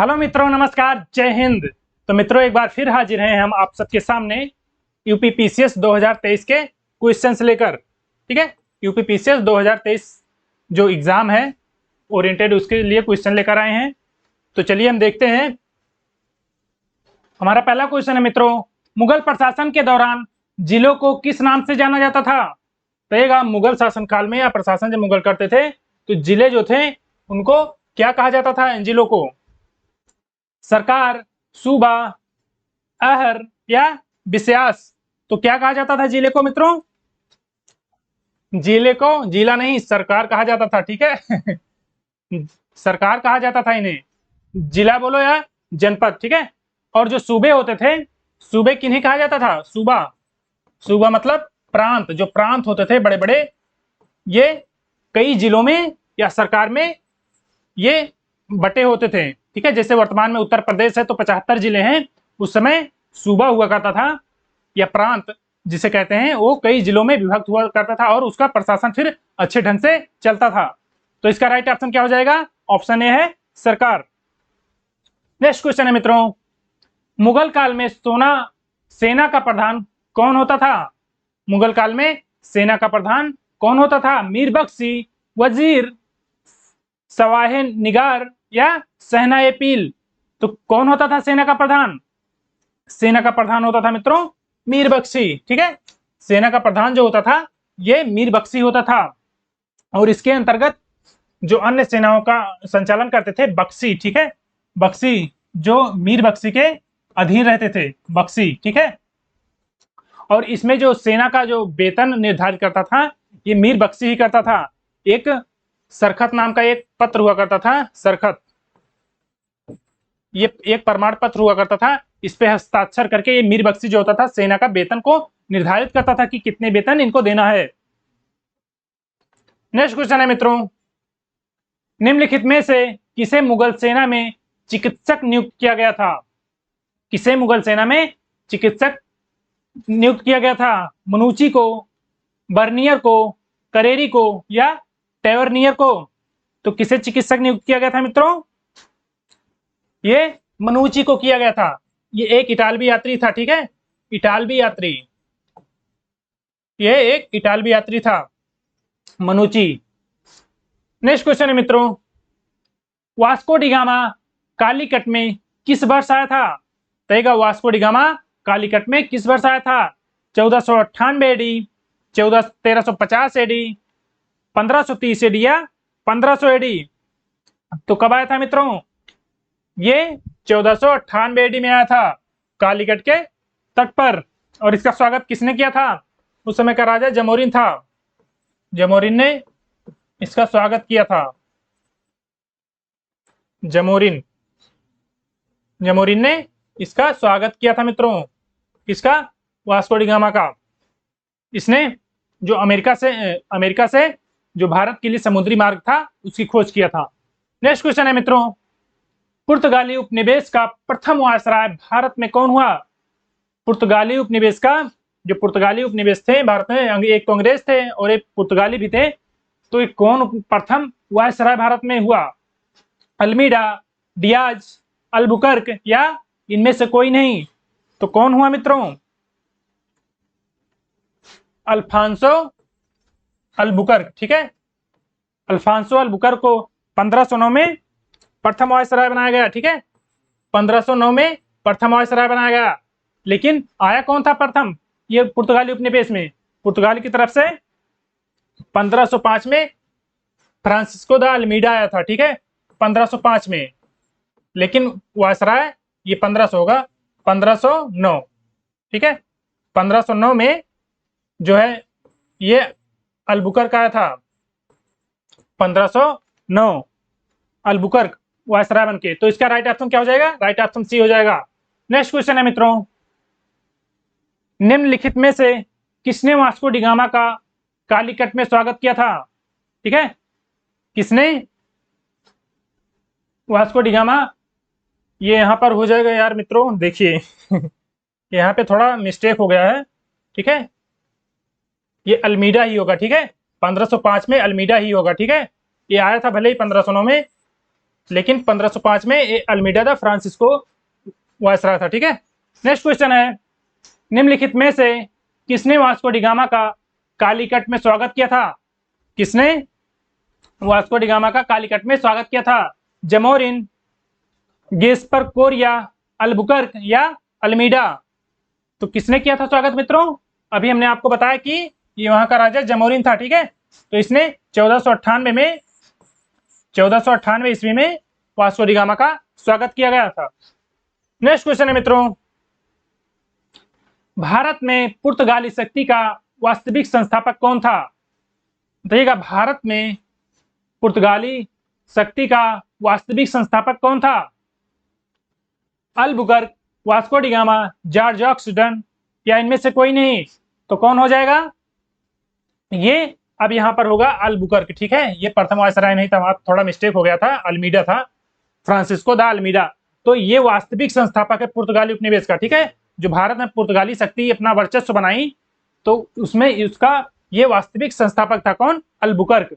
Hello मित्रों, नमस्कार, जय हिंद। तो मित्रों, एक बार फिर हाजिर हैं हम आप सबके सामने यूपी पीसीएस 2023 के क्वेश्चंस लेकर। ठीक है, यूपी पीसीएस 2023 जो एग्जाम है ओरिएंटेड, उसके लिए क्वेश्चन लेकर आए हैं। तो चलिए हम देखते हैं। हमारा पहला क्वेश्चन है मित्रों, मुगल प्रशासन के दौरान जिलों को किस नाम से जाना जाता था? रहेगा मुगल शासन काल में या प्रशासन जब मुगल करते थे तो जिले जो थे उनको क्या कहा जाता था? इन जिलों को सरकार, सूबा, अहर या विश्यास। तो क्या कहा जाता था जिले को मित्रों? जिले को जिला नहीं, सरकार कहा जाता था। ठीक है सरकार कहा जाता था इन्हें, जिला बोलो या जनपद। ठीक है, और जो सूबे होते थे, सूबे किन्हें कहा जाता था? सूबा। सूबा मतलब प्रांत। जो प्रांत होते थे बड़े बड़े, ये कई जिलों में या सरकार में ये बटे होते थे। ठीक है, जैसे वर्तमान में उत्तर प्रदेश है तो 75 जिले हैं, उस समय सूबा हुआ करता था या प्रांत जिसे कहते हैं, वो कई जिलों में विभक्त हुआ करता था और उसका प्रशासन फिर अच्छे ढंग से चलता था। तो इसका राइट ऑप्शन क्या हो जाएगा? ऑप्शन ए है सरकार। नेक्स्ट क्वेश्चन है मित्रों, मुगल काल में सेना का प्रधान कौन होता था? मुगल काल में सेना का प्रधान कौन होता था? मीर बख्शी, वजीर, सवाहे निगार या सहना ए पील। तो कौन होता था सेना का प्रधान? सेना का प्रधान होता था मित्रों मीर बख्शी। ठीक है, सेना का प्रधान जो होता था ये मीर बख्शी होता था, और इसके अंतर्गत जो अन्य सेनाओं का संचालन करते थे बख्शी। ठीक है, बख्शी जो मीर बख्शी के अधीन रहते थे, बख्शी। ठीक है, और इसमें जो सेना का जो वेतन निर्धारित करता था ये मीर बख्शी ही करता था। एक सरखत नाम का एक पत्र हुआ करता था, सरखत, ये एक प्रमाण पत्र हुआ करता था, इस पे हस्ताक्षर करके ये मीर बख्शी जो होता था सेना का वेतन को निर्धारित करता था कि कितने वेतन इनको देना है। नेक्स्ट क्वेश्चन है मित्रों, निम्नलिखित में से किसे मुगल सेना में चिकित्सक नियुक्त किया गया था? किसे मुगल सेना में चिकित्सक नियुक्त किया गया था? मनुची को, बर्नियर को, करेरी को या टेवर्नियर को? तो किसे चिकित्सक नियुक्त किया गया था मित्रों? ये मनुची को किया गया था। ये एक इटालवी यात्री था। ठीक है, इटालवी यात्री, ये एक इटालवी यात्री था, मनुची। नेक्स्ट क्वेश्चन है मित्रों, वास्को डी गामा कालीकट में किस वर्ष आया था? रहेगा वास्को डी गामा कालीकट में किस वर्ष आया था? 1498 एडी, 1350 एडी, 1530 एडी या 1500 एडी? तो कब आया था मित्रों? ये 1498 एडी में आया था, कालीकट के तट पर। और इसका स्वागत किसने किया था? उस समय का राजा जमोरिन था, जमोरिन ने इसका स्वागत किया था। जमोरिन, जमोरिन ने इसका स्वागत किया था मित्रों। किसका? वास्को डी गामा का। इसने जो अमेरिका से जो भारत के लिए समुद्री मार्ग था उसकी खोज किया था। नेक्स्ट क्वेश्चन है मित्रों, पुर्तगाली उपनिवेश का प्रथम वायसराय भारत में कौन हुआ? पुर्तगाली उपनिवेश का, जो पुर्तगाली उपनिवेश थे भारत में, एक कांग्रेस थे और एक पुर्तगाली भी थे, तो एक कौन प्रथम वायसराय भारत में हुआ? अल्मीडा, डियाज, अल्बुकर्क या इनमें से कोई नहीं? तो कौन हुआ मित्रों? Alfonso Albuquerque. ठीक है, अल्फांसो अल्बुकर्क को 1509 में प्रथम वायसराय बनाया गया। ठीक है, 1509 में प्रथम वायसराय बनाया गया। लेकिन आया कौन था प्रथम? ये पुर्तगाली उपनिवेश में पुर्तगाल की तरफ से 1505 में फ्रांसिस्को द अल्मीडा आया था। ठीक है, 1505 में, लेकिन वायसराय ये 1500 होगा, 1509। ठीक है, 1509 में जो है ये अल्बुकर्क आया था, 1509 अल्बुकर्क वायसराय बन के। तो इसका राइट ऑप्शन क्या हो जाएगा? राइट ऑप्शन सी हो जाएगा। नेक्स्ट क्वेश्चन है मित्रों, निम्नलिखित में से किसने वास्को डी गामा का कालीकट में स्वागत किया था? ठीक है, किसने? वास्को डी गामा, ये यहां पर हो जाएगा यार मित्रों, देखिए यहाँ पे थोड़ा मिस्टेक हो गया है। ठीक है, ये अल्मीडा ही होगा। ठीक है, 1505 में अल्मीडा ही होगा। ठीक है, ये आया था भले ही 1509 में, लेकिन 1505 में अल्मीडा द फ्रांसिस्को वायसराय था। ठीक है, नेक्स्ट क्वेश्चन है, निम्नलिखित में से किसने वास्को डी गामा का कालीकट में स्वागत किया था? किसने वास्को डी गामा का कालीकट में स्वागत किया था? जमोरिन, गेस्पर कोरिया, अल्बुकर्क या अल्मीडा? तो किसने किया था स्वागत मित्रों? अभी हमने आपको बताया कि ये वहां का राजा जमोरिन था। ठीक है, तो इसने 1498 ईस्वी में वास्को डी गामा का स्वागत किया गया था। नेक्स्ट क्वेश्चन है मित्रों, भारत में पुर्तगाली शक्ति का वास्तविक संस्थापक कौन था? देखिएगा, भारत में पुर्तगाली शक्ति का वास्तविक संस्थापक कौन था? Albuquerque, Vasco da Gama, George Oxenden या इनमें से कोई नहीं? तो कौन हो जाएगा? ये अब यहाँ पर होगा अल्बुकर्क। ठीक है, ये प्रथम वायसराय नहीं था, वहां थोड़ा मिस्टेक हो गया था, अल्मीडा था, फ्रांसिस्को दा अल्मीडा। तो ये वास्तविक संस्थापक है पुर्तगाली उपनिवेश का। ठीक है, जो भारत में पुर्तगाली शक्ति अपना वर्चस्व बनाई, तो उसमें उसका ये वास्तविक संस्थापक था कौन? अल्बुकर्क,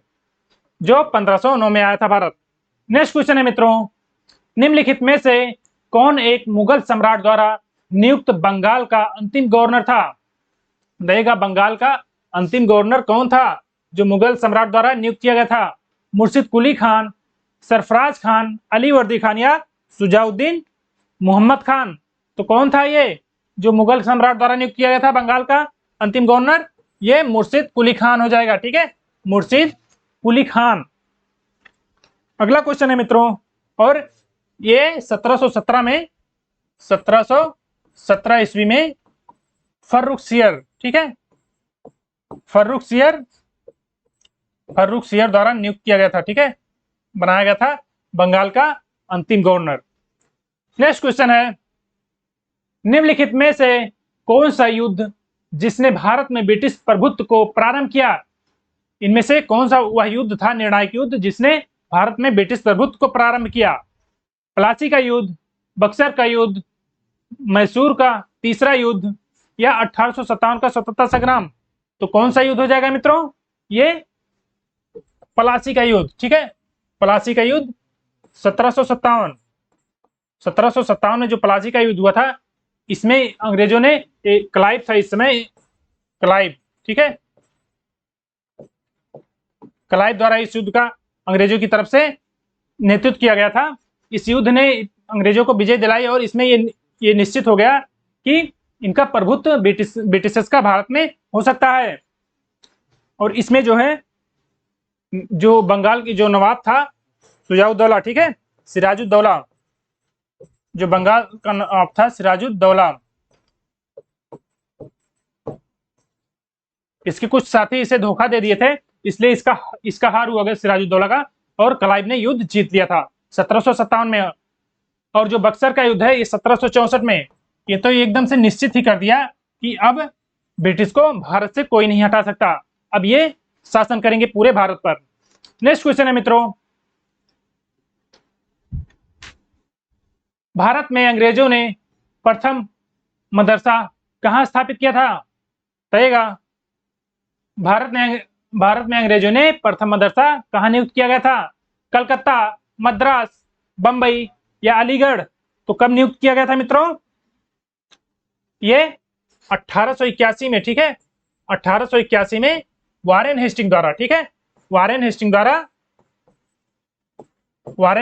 जो 1509 में आया था भारत। नेक्स्ट क्वेश्चन है मित्रों, निम्नलिखित में से कौन एक मुगल सम्राट द्वारा नियुक्त बंगाल का अंतिम गवर्नर था? रहेगा, बंगाल का अंतिम गवर्नर कौन था जो मुगल सम्राट द्वारा नियुक्त किया गया था? मुर्शिद कुली खान, सरफराज खान, अली वर्दी खान या सुजाउद्दीन मोहम्मद खान? तो कौन था ये जो मुगल सम्राट द्वारा नियुक्त किया गया था बंगाल का अंतिम गवर्नर? ये मुर्शिद कुली खान हो जाएगा। ठीक है, मुर्शिद कुली खान। अगला क्वेश्चन है मित्रों, और ये 1717 ईस्वी में फर्रुखसियर, ठीक है, फर्रुखसियर द्वारा नियुक्त किया गया था। ठीक है, बनाया गया था बंगाल का अंतिम गवर्नर। नेक्स्ट क्वेश्चन है, निम्नलिखित में से कौन सा युद्ध जिसने भारत में ब्रिटिश प्रभुत्व को प्रारंभ किया? इनमें से कौन सा वह युद्ध था, निर्णायक युद्ध, जिसने भारत में ब्रिटिश प्रभुत्व को प्रारंभ किया? प्लासी का युद्ध, बक्सर का युद्ध, मैसूर का तीसरा युद्ध या 1857 का स्वतंत्रता संग्राम? तो कौन सा युद्ध हो जाएगा मित्रों? ये प्लासी का युद्ध। ठीक है, प्लासी का युद्ध 1757 में जो प्लासी का युद्ध हुआ था, इसमें अंग्रेजों ने, क्लाइव था इस समय, क्लाइव, ठीक है, क्लाइव द्वारा इस युद्ध का अंग्रेजों की तरफ से नेतृत्व किया गया था। इस युद्ध ने अंग्रेजों को विजय दिलाई और इसमें ये निश्चित हो गया कि इनका प्रभुत्व ब्रिटिशर्स का भारत में हो सकता है। और इसमें जो है, जो बंगाल की जो नवाब था सुजाउद्दौला, ठीक है, सिराजुद्दौला, जो बंगाल का नवाब था सिराजुद्दौला, इसके कुछ साथी इसे धोखा दे दिए थे, इसलिए इसका हार हुआ गया सिराजुद्दौला का, और क्लाइव ने युद्ध जीत लिया था 1757 में। और जो बक्सर का युद्ध है ये 1764 में। ये तो एकदम से निश्चित ही कर दिया कि अब ब्रिटिश को भारत से कोई नहीं हटा सकता, अब ये शासन करेंगे पूरे भारत पर। नेक्स्ट क्वेश्चन है मित्रों, भारत में अंग्रेजों ने प्रथम मदरसा कहाँ स्थापित किया था? कहिएगा, भारत में अंग्रेजों ने प्रथम मदरसा कहाँ नियुक्त किया गया था? कलकत्ता, मद्रास, बंबई या अलीगढ़? तो कब नियुक्त किया गया था मित्रों? ये 1881 में। ठीक है, 1881 में वारेन हेस्टिंग द्वारा। ठीक है, वारेन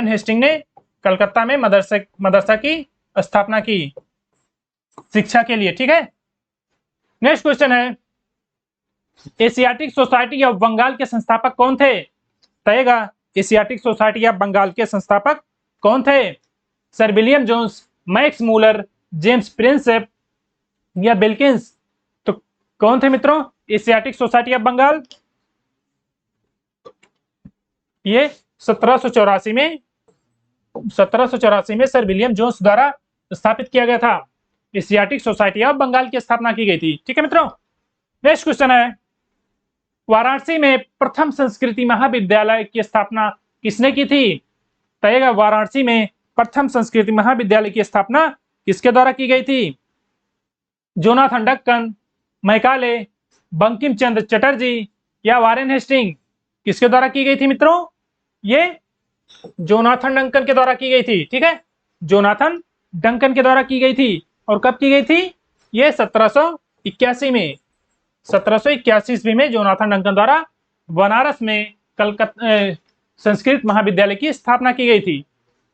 हेस्टिंग ने कलकत्ता में मदरसा की स्थापना की शिक्षा के लिए। ठीक है, नेक्स्ट क्वेश्चन है, एशियाटिक सोसाइटी ऑफ बंगाल के संस्थापक कौन थे? कहेगा, एशियाटिक सोसाइटी ऑफ बंगाल के संस्थापक कौन थे? Sir William Jones, Max Muller, James Prinsep या बिल्किंस? तो कौन थे मित्रों एशियाटिक सोसाइटी ऑफ बंगाल? ये 1784 में सर विलियम जोन्स द्वारा स्थापित किया गया था। एशियाटिक सोसाइटी ऑफ बंगाल की स्थापना की गई थी। ठीक है मित्रों, नेक्स्ट क्वेश्चन है, वाराणसी में प्रथम संस्कृति महाविद्यालय की स्थापना किसने की थी? कहेगा, वाराणसी में प्रथम संस्कृति महाविद्यालय की स्थापना किसके द्वारा की गई थी? जोनाथन डक्कन, मैकाले, बंकिम चंद्र चटर्जी या वारेन हेस्टिंग? किसके द्वारा की गई थी मित्रों? ये जोनाथन डंकन के द्वारा की गई थी, ठीक है, जोनाथन डंकन के द्वारा की गई थी। और कब की गई थी? ये 1781 में, 1781 ईस्वी में जोनाथन डंकन द्वारा बनारस में कलकत्ता संस्कृत महाविद्यालय की स्थापना की गई थी।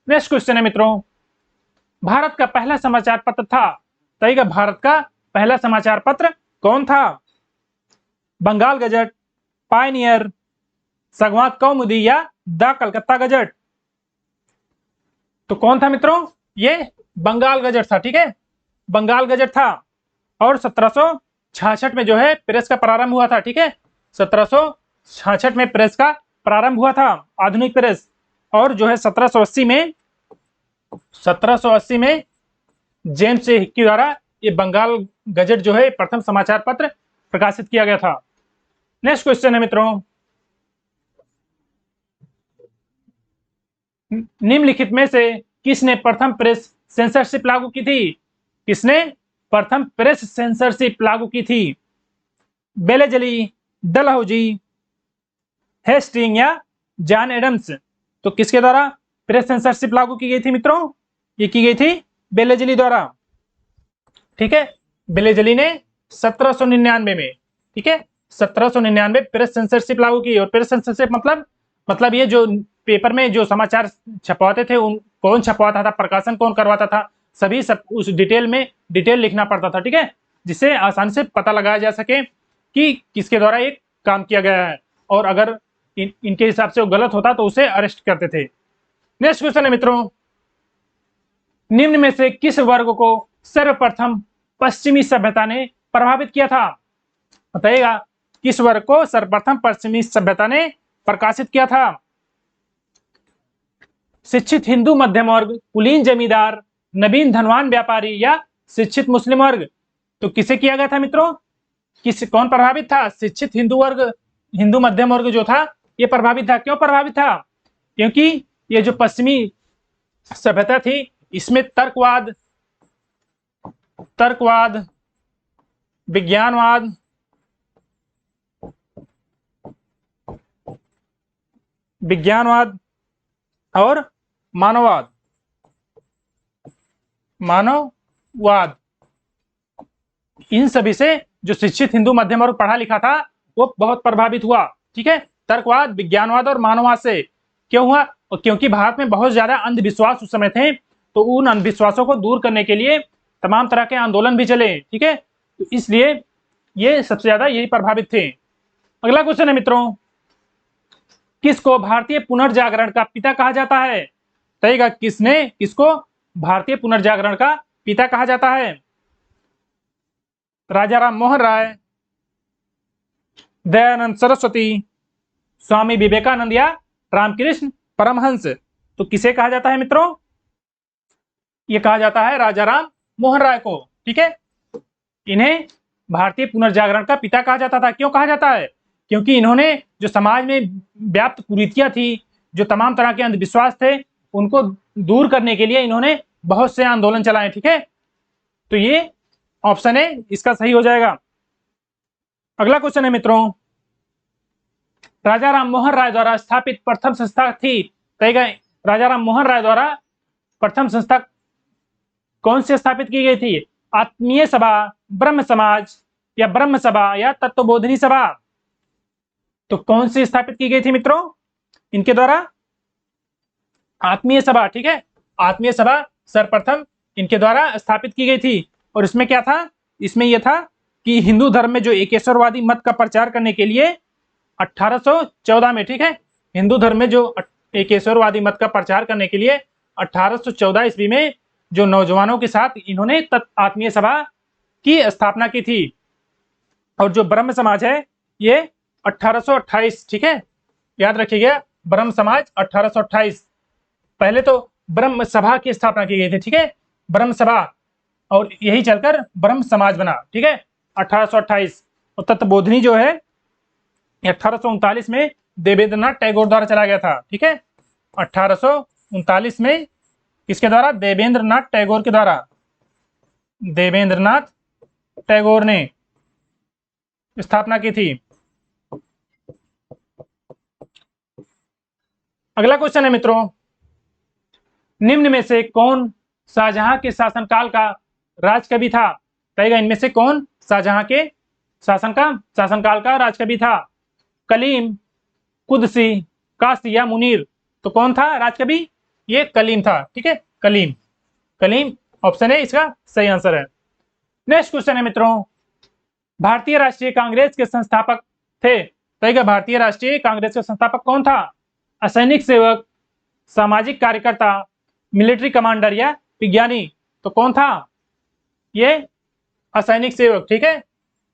नेक्स्ट क्वेश्चन है मित्रों, भारत का पहला समाचार पत्र था, तय भारत का पहला समाचार पत्र कौन था? बंगाल गजट, पायनियर, संवाद कौमुदी या द कलकत्ता गजट? तो कौन था मित्रों? ये बंगाल गजट था, ठीक है, बंगाल गजट था। और 1766 में जो है प्रेस का प्रारंभ हुआ था, ठीक है, 1766 में प्रेस का प्रारंभ हुआ था, आधुनिक प्रेस। और जो है 1780 में जेम्स ए हिक्की द्वारा ये बंगाल गजट जो है प्रथम समाचार पत्र प्रकाशित किया गया था। नेक्स्ट क्वेश्चन है मित्रों, निम्नलिखित में से किसने प्रथम प्रेस सेंसरशिप लागू की थी? किसने प्रथम प्रेस सेंसरशिप लागू की थी? बेलेजली, डलहौजी, हेस्टिंग या जॉन एडम्स? तो किसके द्वारा प्रेस सेंसरशिप लागू की गई थी मित्रों? ये की गई थी बेलेजली द्वारा, ठीक है, बेलेजली ने 1799 में, ठीक है, 1799 प्रेस सेंसरशिप लागू की। और प्रेस सेंसरशिप मतलब ये जो पेपर में जो समाचार छपवाते थे उन कौन छपवाता था, प्रकाशन कौन करवाता था, सभी सब उस डिटेल लिखना पड़ता था, ठीक है, जिससे आसानी से पता लगाया जा सके कि किसके द्वारा एक काम किया गया है। और अगर इनके हिसाब से वो गलत होता तो उसे अरेस्ट करते थे। नेक्स्ट क्वेश्चन है मित्रों, निम्न में से किस वर्ग को सर्वप्रथम पश्चिमी सभ्यता ने प्रभावित किया था? बताइएगा, किस वर्ग को सर्वप्रथम पश्चिमी सभ्यता ने प्रकाशित किया था? शिक्षित हिंदू मध्यम वर्ग, कुलीन जमींदार, नवीन धनवान व्यापारी या शिक्षित मुस्लिम वर्ग? तो किसे किया गया था मित्रों? कौन प्रभावित था? शिक्षित हिंदू वर्ग, हिंदू मध्यम वर्ग जो था ये प्रभावित था। क्यों प्रभावित था? क्योंकि ये जो पश्चिमी सभ्यता थी इसमें तर्कवाद, विज्ञानवाद और मानववाद, इन सभी से जो शिक्षित हिंदू मध्यम वर्ग पढ़ा लिखा था वो बहुत प्रभावित हुआ, ठीक है, तर्कवाद, विज्ञानवाद और मानववाद से। क्यों हुआ? क्योंकि भारत में बहुत ज्यादा अंधविश्वास उस समय थे, तो उन अंधविश्वासों को दूर करने के लिए तमाम तरह के आंदोलन भी चले, ठीक है, तो इसलिए ये सबसे ज्यादा यही प्रभावित थे। अगला क्वेश्चन है मित्रों, किसको भारतीय पुनर्जागरण का पिता कहा जाता है? बताइएगा, किसको भारतीय पुनर्जागरण का पिता कहा जाता है? राजा राम मोहन राय, दयानंद सरस्वती, स्वामी विवेकानंद या रामकृष्ण परमहंस? तो किसे कहा जाता है मित्रों? ये कहा जाता है राजा राम मोहन राय को, ठीक है, इन्हें भारतीय पुनर्जागरण का पिता कहा जाता था। क्यों कहा जाता है? क्योंकि इन्होंने जो समाज में व्याप्त कुरीतियां थी, जो तमाम तरह के अंधविश्वास थे, उनको दूर करने के लिए इन्होंने बहुत से आंदोलन चलाए, ठीक है, तो ये ऑप्शन है इसका सही हो जाएगा। अगला क्वेश्चन है मित्रों, राजा राम मोहन राय द्वारा स्थापित प्रथम संस्था थी, कहेगा राजा राम मोहन राय द्वारा प्रथम संस्था कौन सी स्थापित की गई थी? आत्मीय सभा, ब्रह्म समाज या ब्रह्म सभा या तत्वबोधिनी सभा? तो कौन सी स्थापित की गई थी मित्रों इनके द्वारा? आत्मीय सभा, ठीक है, आत्मीय सभा सर्वप्रथम इनके द्वारा स्थापित की गई थी। और इसमें क्या था? इसमें यह था कि हिंदू धर्म में जो एकेश्वरवादी मत का प्रचार करने के लिए 1814 में, ठीक है, हिंदू धर्म में जो एकेश्वरवादी मत का प्रचार करने के लिए 1814 ईस्वी में जो नौजवानों के साथ इन्होंने आत्मीय सभा की स्थापना की थी। और जो ब्रह्म समाज है ये 1828, ठीक है, याद रखिएगा, ब्रह्म समाज 1828। पहले तो ब्रह्म सभा की स्थापना की गई थी, ठीक है, ब्रह्म सभा, और यही चलकर ब्रह्म समाज बना, ठीक है, 1828। और तत्वबोधिनी जो है 1839 में देवेंद्रनाथ टैगोर द्वारा चला गया था, ठीक है, 1839 में किसके द्वारा? देवेंद्रनाथ टैगोर के द्वारा, देवेंद्रनाथ टैगोर ने स्थापना की थी। अगला क्वेश्चन है मित्रों, निम्न में से कौन शाहजहां के शासनकाल का राजकवि था? कहेगा इनमें से कौन शाहजहां के शासनकाल का राजकवि था? कलीम, कुदसी, कासी या मुनीर? तो कौन था राजकवि? ये कलीम था। ठीक है, कलीम। कलीम ऑप्शन है इसका सही आंसर है। नेक्स्ट क्वेश्चन है मित्रों, भारतीय राष्ट्रीय कांग्रेस के संस्थापक थे? कहेगा भारतीय राष्ट्रीय कांग्रेस के संस्थापक कौन था? असैनिक सेवक, सामाजिक कार्यकर्ता, मिलिट्री कमांडर या विज्ञानी? तो कौन था? ये असैनिक सेवक। ठीक है,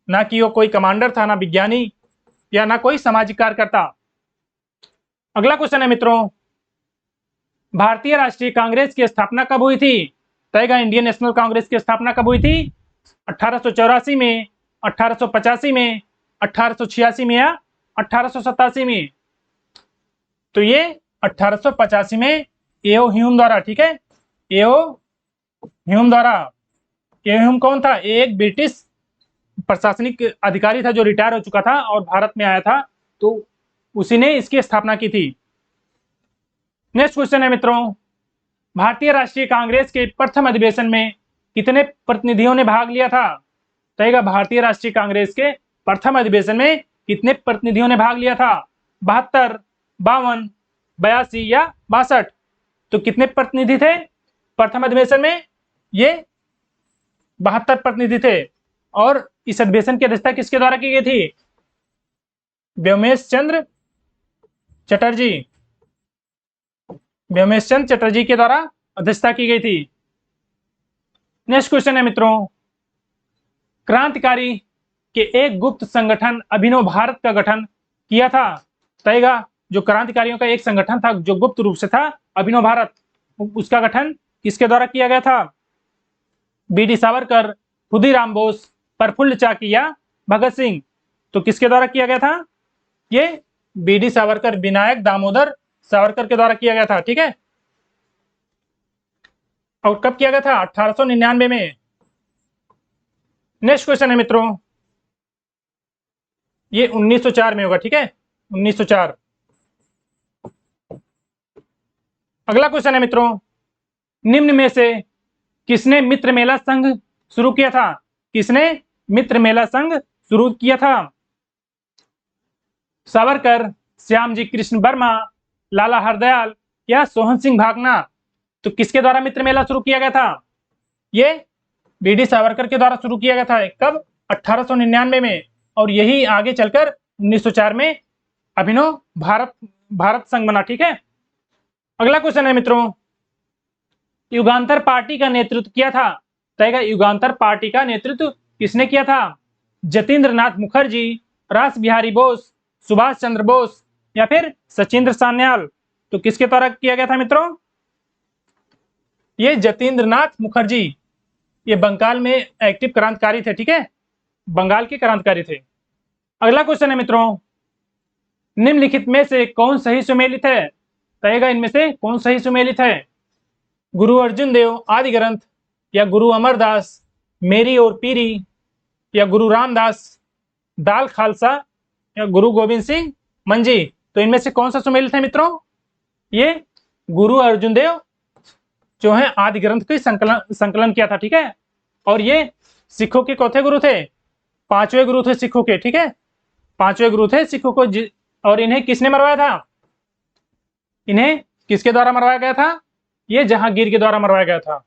ना कि वो कोई कमांडर था, ना विज्ञानी, या ना कोई सामाजिक कार्यकर्ता। अगला क्वेश्चन है मित्रों, भारतीय राष्ट्रीय कांग्रेस की स्थापना कब हुई थी? कहेगा इंडियन नेशनल कांग्रेस की स्थापना कब हुई थी? 1884 में, 1885 में, 1886 में या 1887 में? तो ये 1885 में एओ ह्यूम द्वारा। ठीक है, एओ ह्यूम द्वारा। एओ ह्यूम कौन था? एक ब्रिटिश प्रशासनिक अधिकारी था जो रिटायर हो चुका था और भारत में आया था, तो उसी ने इसकी स्थापना की थी। नेक्स्ट क्वेश्चन है मित्रों, भारतीय राष्ट्रीय कांग्रेस के प्रथम अधिवेशन में कितने प्रतिनिधियों ने भाग लिया था? कहेगा भारतीय राष्ट्रीय कांग्रेस के प्रथम अधिवेशन में कितने प्रतिनिधियों ने भाग लिया था? 72, 52, 82 या 62? तो कितने प्रतिनिधि थे प्रथम अधिवेशन में? ये 72 प्रतिनिधि थे। और इस अधिवेशन की अध्यक्षता किसके द्वारा की गई थी? व्योमेश चंद्र चटर्जी। व्योमेश चंद्र चटर्जी के द्वारा अध्यक्षता की गई थी। नेक्स्ट क्वेश्चन है मित्रों, क्रांतिकारी के एक गुप्त संगठन अभिनव भारत का गठन किया था? कहेगा जो क्रांतिकारियों का एक संगठन था जो गुप्त रूप से था, अभिनव भारत, उसका गठन किसके द्वारा किया गया था? बी.डी. सावरकर, खुदीराम बोस, प्रफुल्ल चाकी या भगत सिंह? तो किसके द्वारा किया गया था? ये बी.डी. सावरकर, विनायक दामोदर सावरकर के द्वारा किया गया था। ठीक है, और कब किया गया था? 1899 में। नेक्स्ट क्वेश्चन है मित्रों, ये 1904 में होगा। ठीक है, 1904। अगला क्वेश्चन है मित्रों, निम्न में से किसने मित्र मेला संघ शुरू किया था? किसने मित्र मेला संघ शुरू किया था? सावरकर, श्यामजी कृष्ण वर्मा, लाला हरदयाल या सोहन सिंह भागना? तो किसके द्वारा मित्र मेला शुरू किया गया था? ये बी.डी. सावरकर के द्वारा शुरू किया गया था। कब? 1899 में। और यही आगे चलकर 1904 में अभिनव भारत संघ बना। ठीक है, अगला क्वेश्चन है मित्रों, युगांतर पार्टी का नेतृत्व किया था? कहेगा युगांतर पार्टी का नेतृत्व किसने किया था? जतीन्द्र नाथ मुखर्जी, रास बिहारी बोस, सुभाष चंद्र बोस या फिर सचिंद्र सान्याल? तो किसके द्वारा किया गया था मित्रों? ये जतीन्द्र नाथ मुखर्जी। ये बंगाल में एक्टिव क्रांतिकारी थे। ठीक है, बंगाल के क्रांतिकारी थे। अगला क्वेश्चन है मित्रों, निम्नलिखित में से कौन सही सुमेलित है? कहेगा इनमें से कौन सही सुमेलित है? गुरु अर्जुन देव आदि ग्रंथ, या गुरु अमरदास मेरी और पीरी, या गुरु रामदास दाल खालसा, या गुरु गोविंद सिंह मंजी? तो इनमें से कौन सा सुमेलित है मित्रों? ये गुरु अर्जुन देव जो है आदि ग्रंथ की संकलन किया था। ठीक है, और ये सिखों के चौथे गुरु थे, पांचवें गुरु थे सिखों के। ठीक है, पांचवें गुरु थे सिखों को। और इन्हें किसने मरवाया था? इन्हें किसके द्वारा मरवाया गया था? ये जहांगीर के द्वारा मरवाया गया था।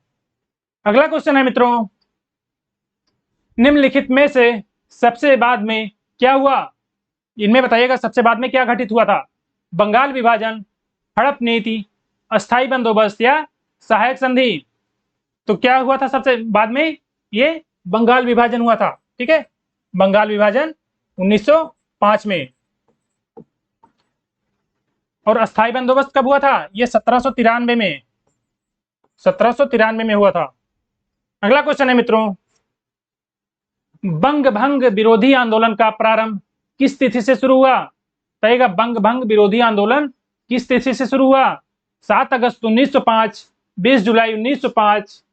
अगला क्वेश्चन है मित्रों, निम्नलिखित में से सबसे बाद में क्या हुआ? इनमें बताइएगा सबसे बाद में क्या घटित हुआ था? बंगाल विभाजन, हड़प नीति, अस्थायी बंदोबस्त या सहायक संधि? तो क्या हुआ था सबसे बाद में? ये बंगाल विभाजन हुआ था। ठीक है, बंगाल विभाजन 1905 में। और अस्थायी बंदोबस्त कब हुआ था? ये 1793 में। 1793 में हुआ था। अगला क्वेश्चन है मित्रों, बंग भंग विरोधी आंदोलन का प्रारंभ किस तिथि से शुरू हुआ? कहेगा बंग भंग विरोधी आंदोलन किस तिथि से शुरू हुआ? 7 अगस्त 1905, 20 जुलाई 1905,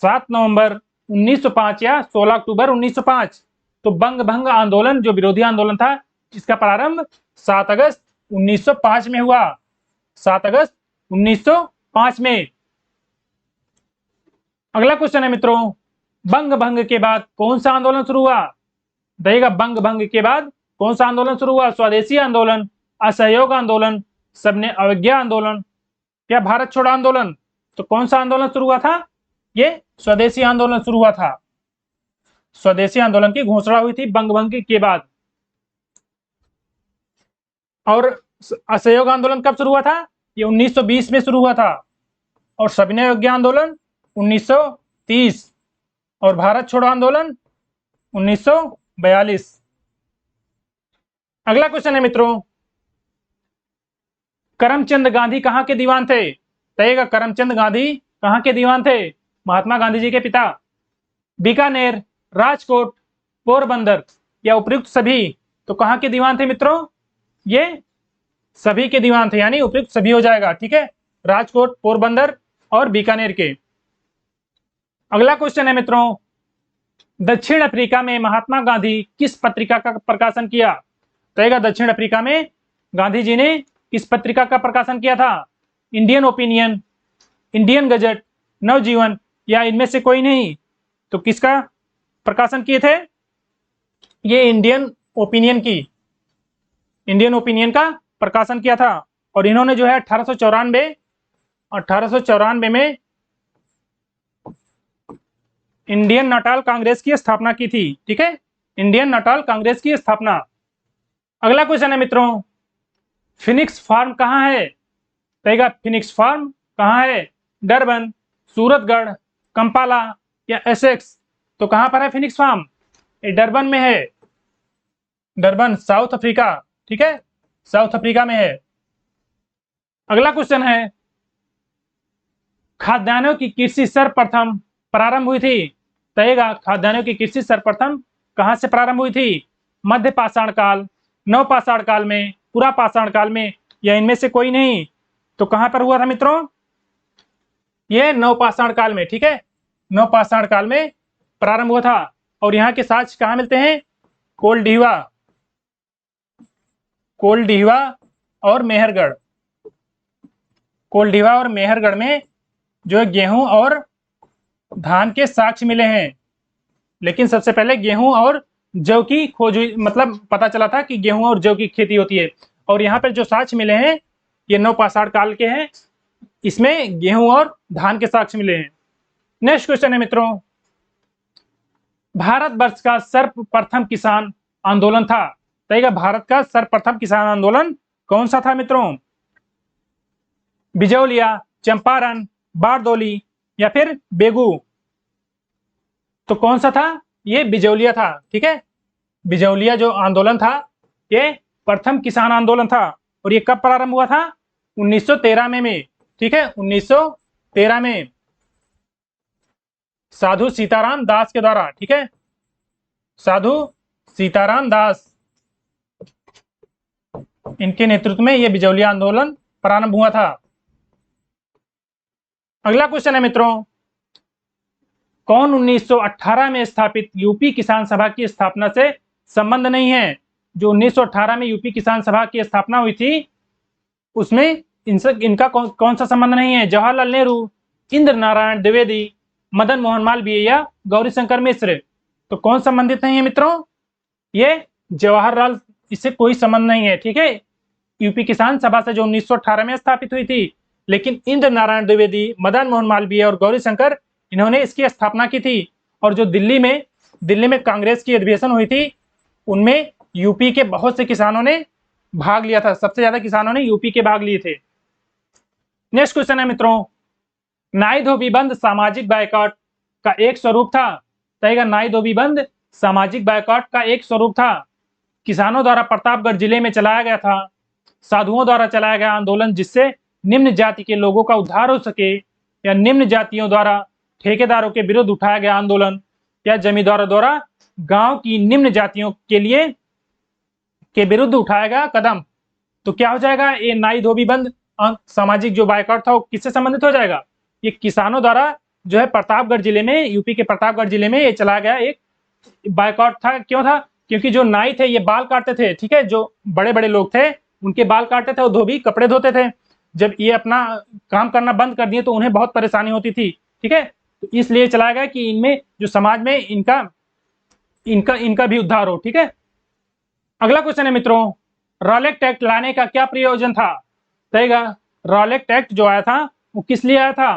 7 नवंबर 1905 या 16 अक्टूबर 1905? तो बंग भंग आंदोलन जो विरोधी आंदोलन था, इसका प्रारंभ 7 अगस्त 1905 में हुआ। 7 अगस्त 1905 में। अगला क्वेश्चन है मित्रों, बंग भंग के बाद कौन सा आंदोलन शुरू हुआ? देखिएगा, बंग भंग के बाद कौन सा आंदोलन शुरू हुआ? स्वदेशी आंदोलन, असहयोग आंदोलन, सबने अवज्ञा आंदोलन या भारत छोड़ो आंदोलन? तो कौन सा आंदोलन शुरू हुआ था? ये स्वदेशी आंदोलन शुरू हुआ था। स्वदेशी आंदोलन की घोषणा हुई थी बंग भंग के बाद। और असहयोग आंदोलन कब शुरू हुआ था? ये 1920 में शुरू हुआ था। और सविनय अवज्ञा आंदोलन 1930 और भारत छोड़ो आंदोलन 1942। अगला क्वेश्चन है मित्रों, करमचंद गांधी कहाँ के दीवान थे? कहिएगा, करमचंद गांधी कहाँ के दीवान थे? महात्मा गांधी जी के पिता। बीकानेर, राजकोट, पोरबंदर या उपयुक्त सभी? तो कहाँ के दीवान थे मित्रों? ये सभी के दीवान थे, यानी उपयुक्त सभी हो जाएगा। ठीक है, राजकोट, पोरबंदर और बीकानेर के। अगला क्वेश्चन है मित्रों, दक्षिण अफ्रीका में महात्मा गांधी किस पत्रिका का प्रकाशन किया? कहेगा, दक्षिण अफ्रीका में गांधी जी ने किस पत्रिका का प्रकाशन किया था? इंडियन ओपिनियन, इंडियन गजट, नवजीवन या इनमें से कोई नहीं? तो किसका प्रकाशन किए थे? ये इंडियन ओपिनियन का प्रकाशन किया था। और इन्होंने जो है 1894 में इंडियन नाटाल कांग्रेस की स्थापना की थी। ठीक है, इंडियन नाटाल कांग्रेस की स्थापना। अगला क्वेश्चन है मित्रों, फिनिक्स फार्म कहाँ है? कहेगा, फिनिक्स फार्म कहाँ है? डरबन, सूरतगढ़, कंपाला या एसेक्स? तो कहां पर है फिनिक्स फार्म? ये डरबन में है। Durban, south Africa. ठीक है, साउथ अफ्रीका में है। अगला क्वेश्चन है, खाद्यान्नों की कृषि सर्वप्रथम प्रारंभ हुई थी? कहेगा, खाद्यान्नों की कृषि सर्वप्रथम कहां से प्रारंभ हुई थी? मध्य पाषाण काल, नव पाषाण काल में, पूरा पाषाण काल में या इनमें से कोई नहीं? तो कहां पर हुआ था मित्रों? ये नव पाषाण काल में। ठीक है, नव पाषाण काल में प्रारंभ हुआ था। और यहाँ के साक्ष्य कहाँ मिलते हैं? कोलडीहवा और मेहरगढ़। कोलडीहवा और मेहरगढ़ में जो है गेहूं और धान के साक्ष्य मिले हैं। लेकिन सबसे पहले गेहूं और जौ की खोज हुई, मतलब पता चला था कि गेहूं और जौ की खेती होती है। और यहाँ पर जो साक्ष्य मिले हैं ये नव पाषाण काल के हैं, इसमें गेहूं और धान के साक्ष्य मिले हैं। नेक्स्ट क्वेश्चन है मित्रों, भारतवर्ष का सर्वप्रथम किसान आंदोलन था? कहेगा, भारत का सर्वप्रथम किसान आंदोलन कौन सा था मित्रों? बिजौलिया, चंपारण, बारदोली या फिर बेगू? तो कौन सा था? ये बिजौलिया था। ठीक है, बिजौलिया जो आंदोलन था ये प्रथम किसान आंदोलन था। और ये कब प्रारंभ हुआ था? 1913 में। ठीक है, 1913 में साधु सीताराम दास के द्वारा। ठीक है, साधु सीताराम दास, इनके नेतृत्व में यह बिजौलिया आंदोलन प्रारंभ हुआ था। अगला क्वेश्चन है मित्रों, कौन 1918 में स्थापित यूपी किसान सभा की स्थापना से संबंध नहीं है? जो 1918 में यूपी किसान सभा की स्थापना हुई थी उसमें इनका कौन सा संबंध नहीं है? जवाहरलाल नेहरू, इंद्र नारायण द्विवेदी, मदन मोहन मालवीय या गौरीशंकर मिश्र? तो कौन संबंधित नहीं है मित्रों? ये जवाहरलाल, इससे कोई संबंध नहीं है। ठीक है, यूपी किसान सभा से जो 1918 में स्थापित हुई थी, लेकिन इंद्र नारायण द्विवेदी, मदन मोहन मालवीय और गौरीशंकर इन्होंने इसकी स्थापना की थी। और जो दिल्ली में कांग्रेस की अधिवेशन हुई थी उनमें यूपी के बहुत से किसानों ने भाग लिया था। सबसे ज्यादा किसानों ने यूपी के भाग लिए थे। नेक्स्ट क्वेश्चन है मित्रों, नाई धोबी बंद सामाजिक बायकॉट का एक स्वरूप था? कहेगा, नाई धोबी बंद सामाजिक बायकॉट का एक स्वरूप था। किसानों द्वारा प्रतापगढ़ जिले में चलाया गया था। साधुओं द्वारा चलाया गया आंदोलन जिससे निम्न जाति के लोगों का उद्धार हो सके, या निम्न जातियों द्वारा ठेकेदारों के विरुद्ध उठाया गया आंदोलन, या जमींदारों द्वारा गांव की निम्न जातियों के विरुद्ध उठाया गया कदम? तो क्या हो जाएगा? ये नाई धोबी बंद सामाजिक जो बायकॉट था वो किससे संबंधित हो जाएगा? ये किसानों द्वारा जो है प्रतापगढ़ जिले में, यूपी के प्रतापगढ़ जिले में ये चलाया गया एक बायकॉट था। क्यों था? क्योंकि जो नाई थे ये बाल काटते थे। ठीक है, जो बड़े बड़े लोग थे उनके बाल काटते थे और धोबी कपड़े धोते थे। जब ये अपना काम करना बंद कर दिए तो उन्हें बहुत परेशानी होती थी, ठीक है। तो इसलिए चलाया गया कि इनमें जो समाज में इनका इनका इनका भी उद्धार हो, ठीक है। अगला क्वेश्चन है मित्रों, रॉलेट एक्ट लाने का क्या प्रयोजन था? रहेगा रॉलेट एक्ट जो आया था वो किस लिए आया था?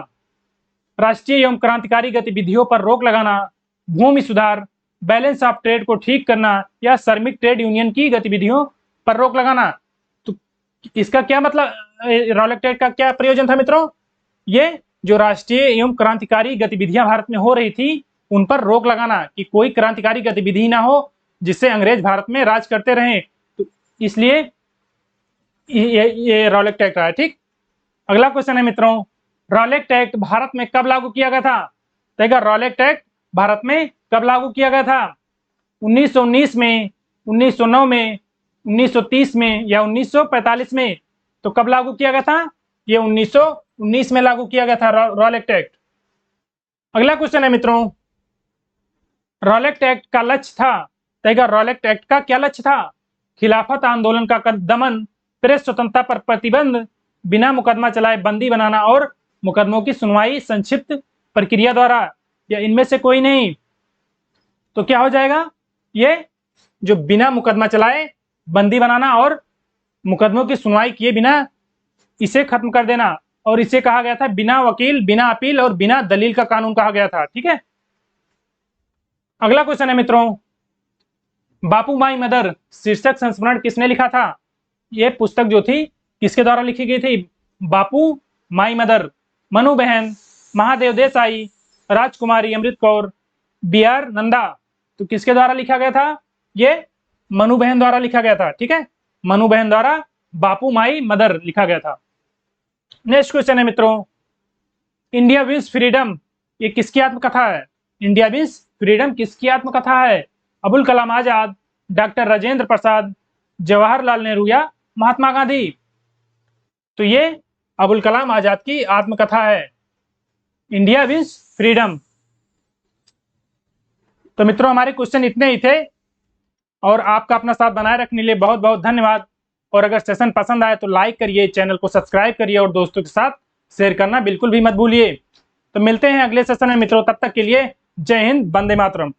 राष्ट्रीय एवं क्रांतिकारी गतिविधियों पर रोक लगाना, भूमि सुधार, बैलेंस ऑफ ट्रेड को ठीक करना, या श्रमिक ट्रेड यूनियन की गतिविधियों पर रोक लगाना। तो इसका क्या मतलब, रॉलेट एक्ट का क्या प्रयोजन था मित्रों? ये जो राष्ट्रीय एवं क्रांतिकारी गतिविधियां भारत में हो रही थी उन पर रोक लगाना, कि कोई क्रांतिकारी गतिविधि ना हो जिससे अंग्रेज भारत में राज करते रहें। तो इसलिए ये रॉलेट एक्ट आया, ठीक। अगला क्वेश्चन है मित्रों, रॉलेट एक्ट भारत में कब लागू किया गया था? देखा रॉलेट एक्ट भारत में कब लागू किया गया था? 1919 में, 1909 में, 1930 में, या 1945 में? तो कब लागू किया गया था? ये 1919 में लागू किया गया था रॉलेट एक्ट। अगला क्वेश्चन है मित्रों, रॉलेट एक्ट का लक्ष्य था, देखा रॉलेट एक्ट का क्या लक्ष्य था? खिलाफत आंदोलन का दमन, प्रेस स्वतंत्रता पर प्रतिबंध, बिना मुकदमा चलाए बंदी बनाना, और मुकदमों की सुनवाई संक्षिप्त प्रक्रिया द्वारा, या इनमें से कोई नहीं? तो क्या हो जाएगा? ये जो बिना मुकदमा चलाए बंदी बनाना और मुकदमों की सुनवाई किए बिना इसे खत्म कर देना, और इसे कहा गया था बिना वकील, बिना अपील और बिना दलील का कानून कहा गया था, ठीक है। अगला क्वेश्चन है मित्रों, बापू माई मदर शीर्षक संस्मरण किसने लिखा था? यह पुस्तक जो थी किसके द्वारा लिखी गई थी? बापू माई मदर, मनु बहन, महादेव देसाई, राजकुमारी अमृत कौर, बी आर नंदा। तो किसके द्वारा लिखा गया था? ये मनु बहन द्वारा लिखा गया था, ठीक है। मनु बहन द्वारा बापू माई मदर लिखा गया था। नेक्स्ट क्वेश्चन है मित्रों, इंडिया विंस फ्रीडम ये किसकी आत्मकथा है? इंडिया विंस फ्रीडम किसकी आत्मकथा है? अबुल कलाम आजाद, डॉक्टर राजेंद्र प्रसाद, जवाहरलाल नेहरू, या महात्मा गांधी? तो ये अबुल कलाम आजाद की आत्मकथा है, इंडिया विंस फ्रीडम। तो मित्रों हमारे क्वेश्चन इतने ही थे, और आपका अपना साथ बनाए रखने के लिए बहुत बहुत धन्यवाद। और अगर सेशन पसंद आए तो लाइक करिए, चैनल को सब्सक्राइब करिए, और दोस्तों के साथ शेयर करना बिल्कुल भी मत भूलिए। तो मिलते हैं अगले सेशन में मित्रों, तब तक के लिए जय हिंद, वंदे मातरम।